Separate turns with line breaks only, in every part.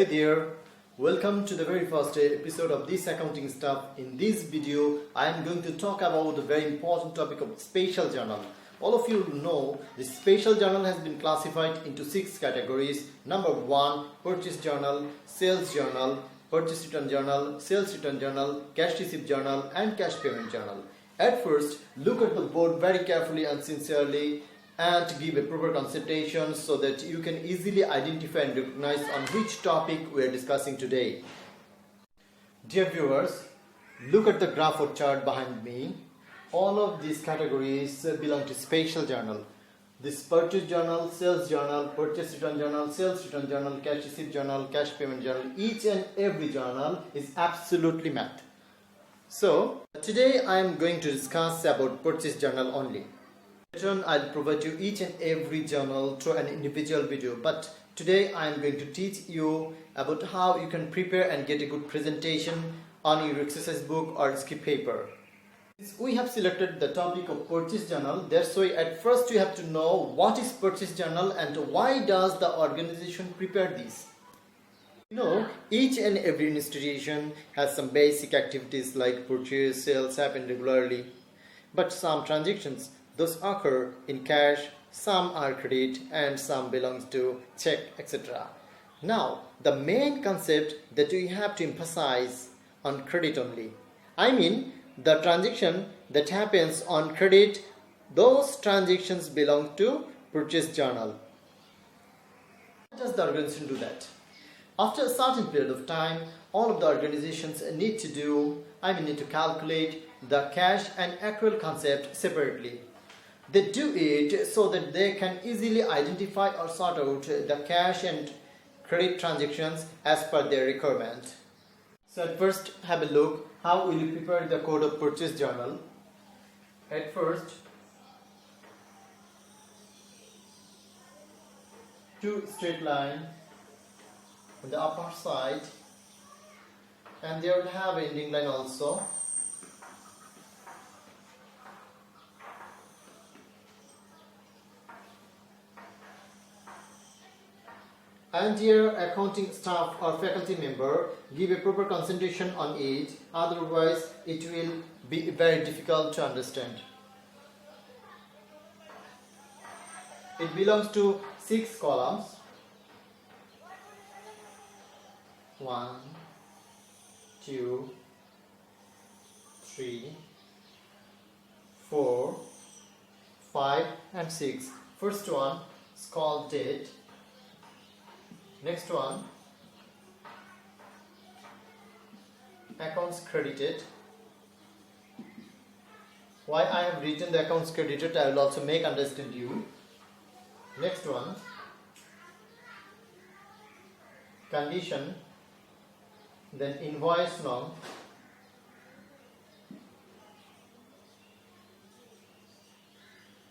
Hey there, welcome to the very first episode of this accounting stuff. In this video, I am going to talk about the very important topic of spatial journal. All of you know the spatial journal has been classified into 6 categories. Number 1, purchase journal, sales journal, purchase return journal, sales return journal, cash receipt journal and cash payment journal. At first, look at the board very carefully and sincerely and give a proper consultation so that you can easily identify and recognize on which topic we are discussing today. Dear viewers, look at the graph or chart behind me. All of these categories belong to spatial journal. This purchase journal, sales journal, purchase return journal, sales return journal, cash receipt journal, cash payment journal, each and every journal is absolutely math. So today I am going to discuss about purchase journal only. Later on, I'll provide you each and every journal through an individual video, but today I am going to teach you about how you can prepare and get a good presentation on your exercise book or skip paper. Since we have selected the topic of purchase journal, that's why at first you have to know what is purchase journal and why does the organization prepare this. You know, each and every institution has some basic activities like purchase, sales happen regularly, but some transactions those occur in cash, some are credit and some belongs to check, etc. Now, the main concept that we have to emphasize on credit only. I mean, the transaction that happens on credit, those transactions belong to purchase journal. How does the organization do that? After a certain period of time, all of the organizations need to calculate the cash and accrual concept separately. They do it so that they can easily identify or sort out the cash and credit transactions as per their requirement. So at first, have a look how will you prepare the code of purchase journal. At first, 2 straight lines on the upper side, and they will have an ending line also. And your accounting staff or faculty member give a proper concentration on it, otherwise it will be very difficult to understand. It belongs to 6 columns. 1, 2, 3, 4, 5 and 6. First one is called date. Next one, accounts credited. Why I have written the accounts credited, I will also make understand you. Next one, condition, then invoice norm.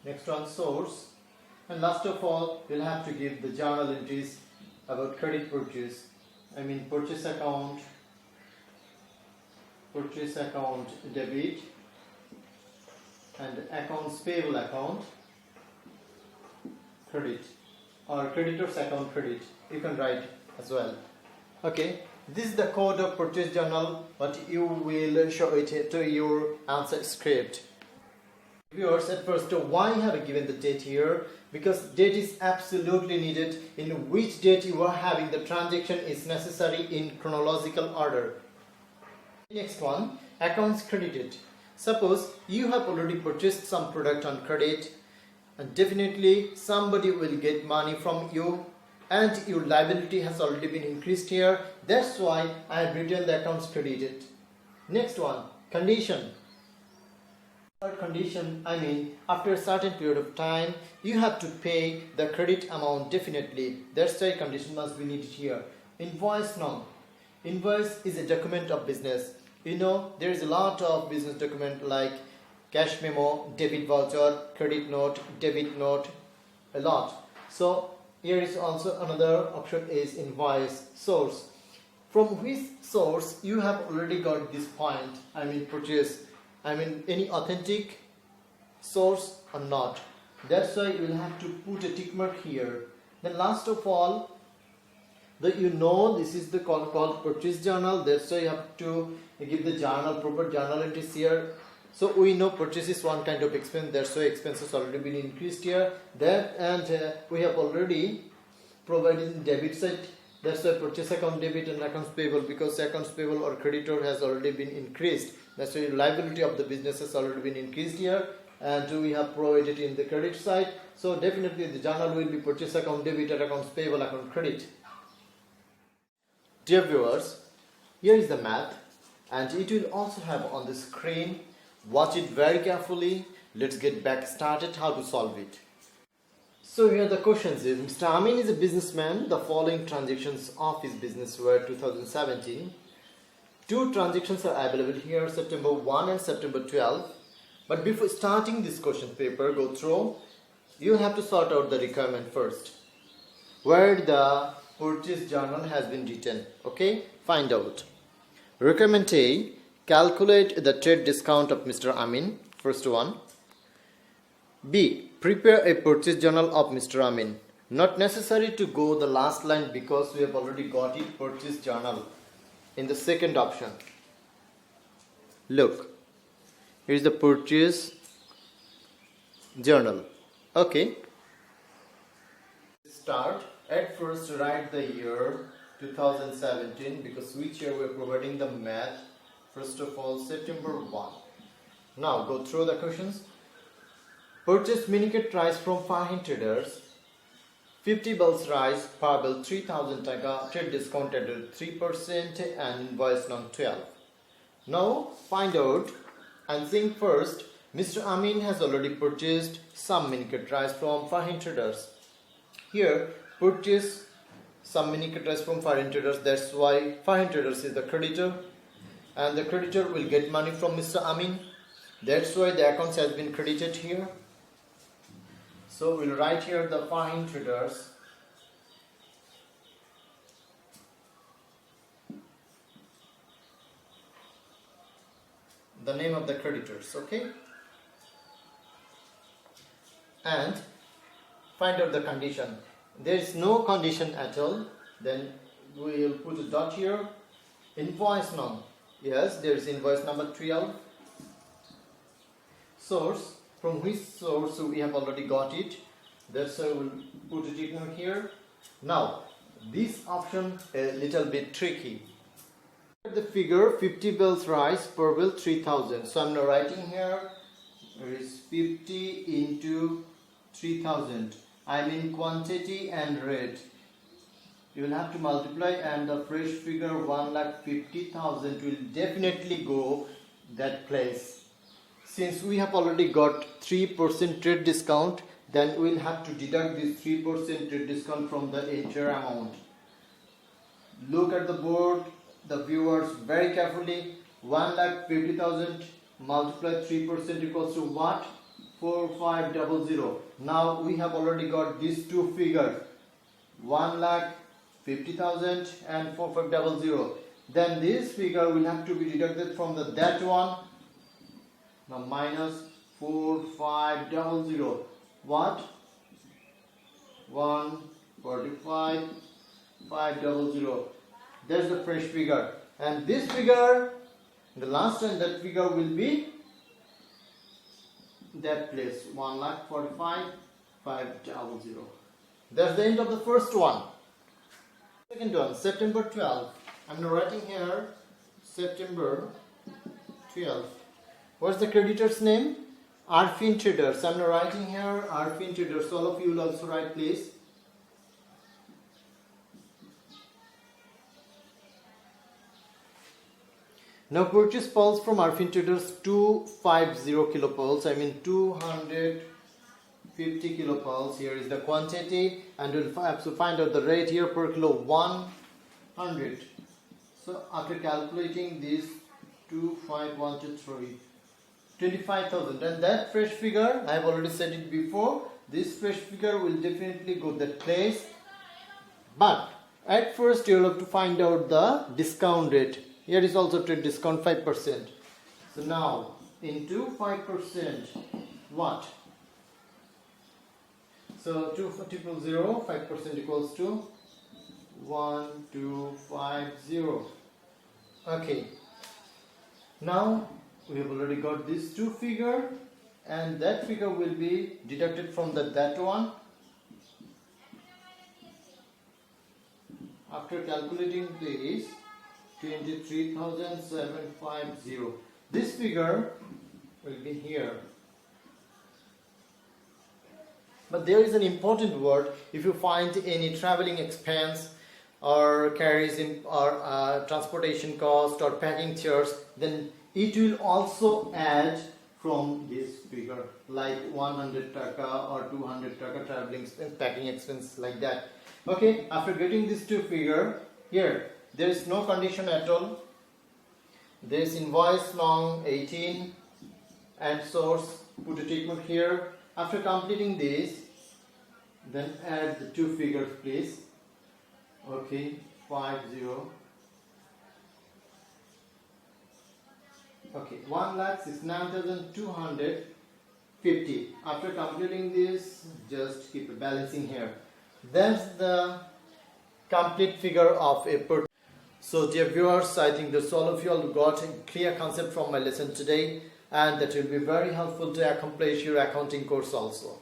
Next one, source, and last of all, you'll have to give the journal entries about credit purchase. I mean purchase account debit, and accounts payable account credit, or creditors account credit. You can write as well. Okay, this is the code of purchase journal, but you will show it to your answer script. Viewers, at first, why have I given the date here? Because date is absolutely needed. In which date you are having the transaction is necessary in chronological order. Next one, accounts credited. Suppose you have already purchased some product on credit, and definitely somebody will get money from you, and your liability has already been increased here. That's why I have written the accounts credited. Next one, condition. Third condition, I mean after a certain period of time you have to pay the credit amount definitely. That's why condition must be needed here. Invoice norm. Invoice is a document of business. You know, there is a lot of business document like cash memo, debit voucher, credit note, debit note, a lot. So here is also another option is invoice. Source. From which source you have already got this point, I mean purchase, I mean any authentic source or not. That's why you will have to put a tick mark here. Then last of all, You know this is the called purchase journal. That's why you have to give the proper journal entries here. So we know purchase is one kind of expense. That's why expenses already been increased here. We have already provided debit side. That's why purchase account debit and accounts payable, because accounts payable or creditor has already been increased. That's why liability of the business has already been increased here, and we have provided in the credit side. So definitely the journal will be purchase account debit and accounts payable, account credit. Dear viewers, here is the math, and it will also have on the screen. Watch it very carefully. Let's get back started how to solve it. So here the questions is, Mr. Amin is a businessman. The following transactions of his business were 2017. Two transactions are available here, September 1 and September 12. But before starting this question paper go through, you have to sort out the requirement first, where the purchase journal has been written. Okay, find out. Requirement A, calculate the trade discount of Mr. Amin. First one. B, prepare a purchase journal of Mr. Amin. Not necessary to go the last line because we have already got it, purchase journal, in the second option. Look, here is the purchase journal. Okay. Start. At first write the year 2017, because which year we are providing the math. First of all, September 1. Now go through the questions. Purchase minikit rice from Fahin Traders. 50 bells rice per bill 3000 taka, trade discount at 3% and invoice non 12. Now find out and think first. Mr. Amin has already purchased some minikit rice from Fahin Traders. Here purchase some minikit rice from Fahin Traders. That's why Fahin Traders is the creditor, and the creditor will get money from Mr. Amin. That's why the accounts has been credited here. So we'll write here the Fahin Traders. The name of the creditors, okay? And find out the condition. There is no condition at all. Then we will put a dot here. Invoice none. Yes, there is invoice number 12. Source. From which source we have already got it. That's why we'll put a tick mark here. Now, this option is a little bit tricky. The figure 50 bells rice per bill 3000. So I'm now writing here, there is 50 into 3000. I mean quantity and rate. You will have to multiply, and the fresh figure 1,50,000 will definitely go that place. Since we have already got 3% trade discount, then we will have to deduct this 3% trade discount from the entire amount. Look at the board, the viewers, very carefully. 1,50,000 multiplied 3% equals to what? 4500. Now we have already got these two figures, 1,50,000 and 4500. Then this figure will have to be deducted from that one. Now minus 4500. What? 145,500. That's the fresh figure. And this figure, the last and that figure will be that place, 1,45,500. That's the end of the first one. Second one, September 12. I'm writing here September 12. What's the creditor's name? Arfin Traders. I'm writing here Arfin Traders. All of you will also write, please. Now purchase pulse from Arfin Traders 250 kilopulse. I mean 250 kilopulse. Here is the quantity, and we'll have to find out the rate here per kilo 100. So after calculating this 25123. 25,000, and that fresh figure, I have already said it before, this fresh figure will definitely go that place. But at first you will have to find out the discount rate. Here is also trade discount 5%. So now into 5%, what? So 2,000, 5% equals to 1250. Okay, now we have already got these two figure, and that figure will be deducted from that one. After calculating this, 23,750. This figure will be here. But there is an important word. If you find any traveling expense or carries in or transportation cost or packing charge, then it will also add from this figure, like 100 taka or 200 taka traveling expense, packing expense, like that. Okay, after getting these two figure, here there is no condition at all. There is invoice long 18 and source, put a tick mark here. After completing this, then add the two figures, please. Okay, 50. Okay, 1,69,250. After completing this, just keep a balancing here. That's the complete figure of a per. So dear viewers, I think that all of you all got a clear concept from my lesson today, and that will be very helpful to accomplish your accounting course also.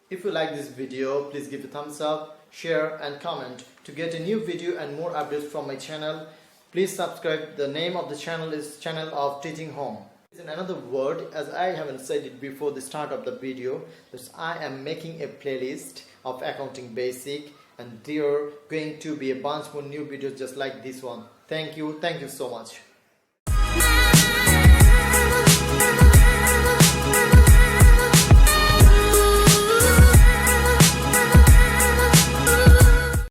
If you like this video, please give a thumbs up, share and comment. To get a new video and more updates from my channel, please subscribe. The name of the channel is Channel of Teaching Home. In another word, as I haven't said it before the start of the video, that I am making a playlist of accounting basic, and there are going to be a bunch more new videos just like this one. Thank you so much.